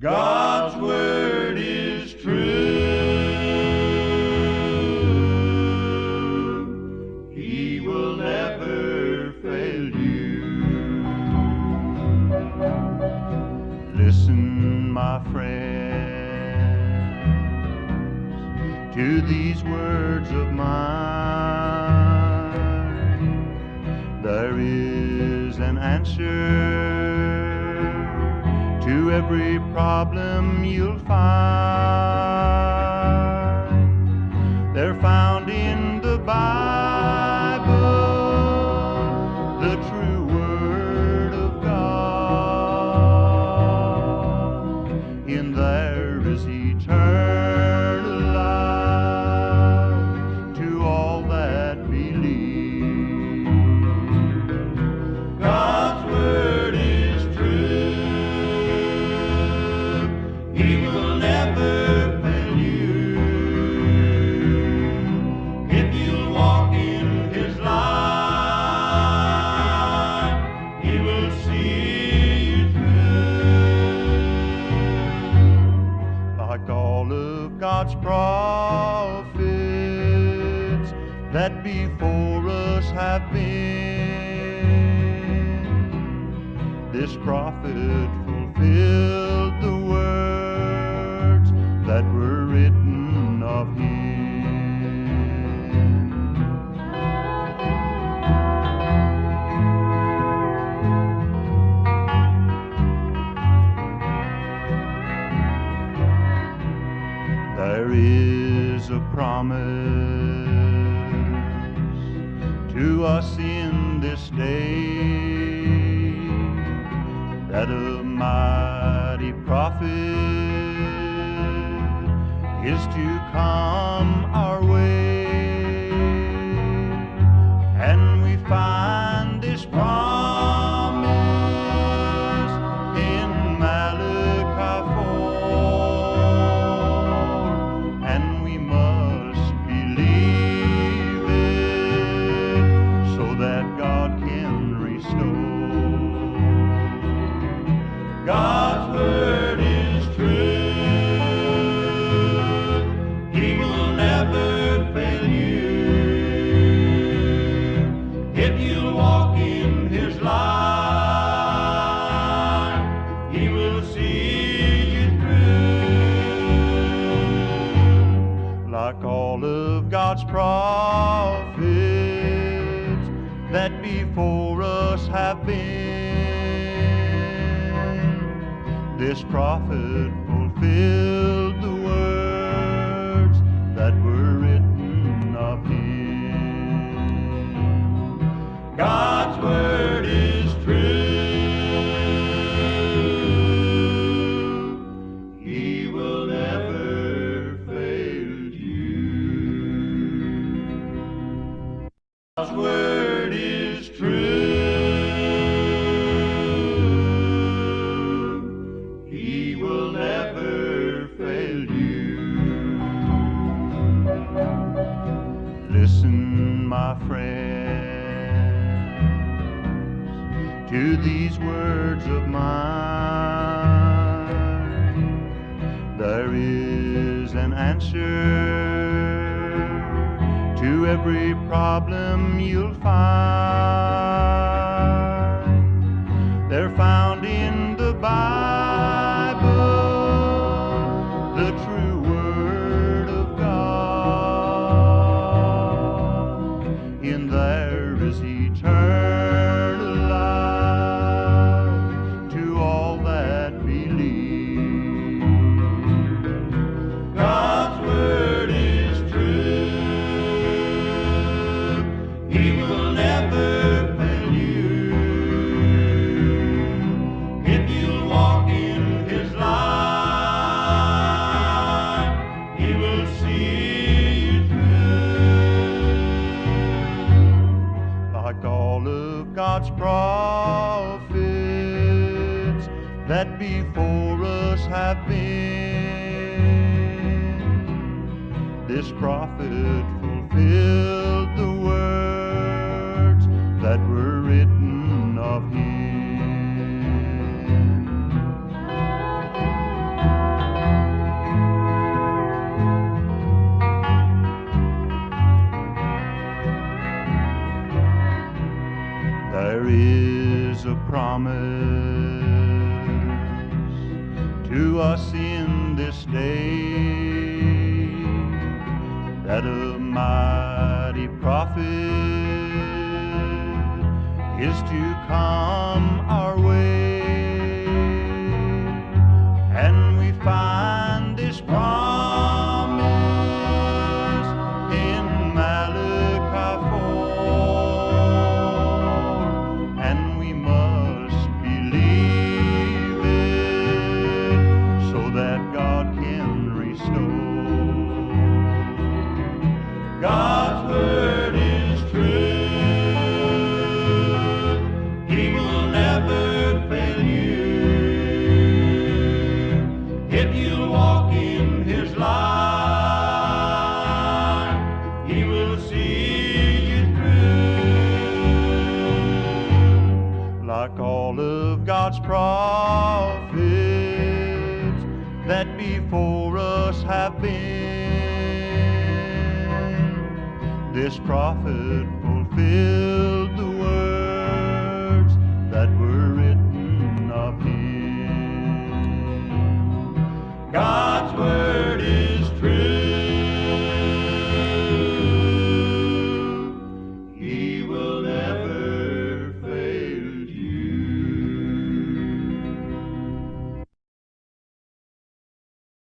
God's word is true. He will never fail you. Listen, my friends, to these words of mine. There is an answer to every problem you'll find. They're found in the Bible, the true Word of God. In there is eternal life to all that believe. God's Word is true. He will never fail you. If you'll walk in His light, He will see you through. Like all of God's prophets that before us have been, this prophet fulfilled the words that were written of Him. There is a promise to us in this day that a mighty prophet is to come our way, and we find this promise in Malachi 4, and we must believe it so that God can restore. God's word is true. He will never fail you. If you walk in His light, He will see you through. Like all of God's prophets that before us have been, this prophet fulfilled the words that were written of Him. God's word is true. He will never fail you. God's word is true. He will never fail you. Listen, my friends, to these words of mine. There is an answer to every problem you'll find. They're found in the Bible, the true Word of God. In there is eternal life to all that believe. God's word is true. He will never fail you. If you'll walk in His light, He will see you through. Like all of God's prophets that before us have been, this prophet fulfilled the words that were written of Him. promise to us in this day, that a mighty prophet is to come our way, and we find this promise in Malachi 4, and we must believe it so that God can restore. God's word is true. He will never fail you if you walk in His light. He will see you through. Like all of God's prophets that before us have been, this prophet fulfilled the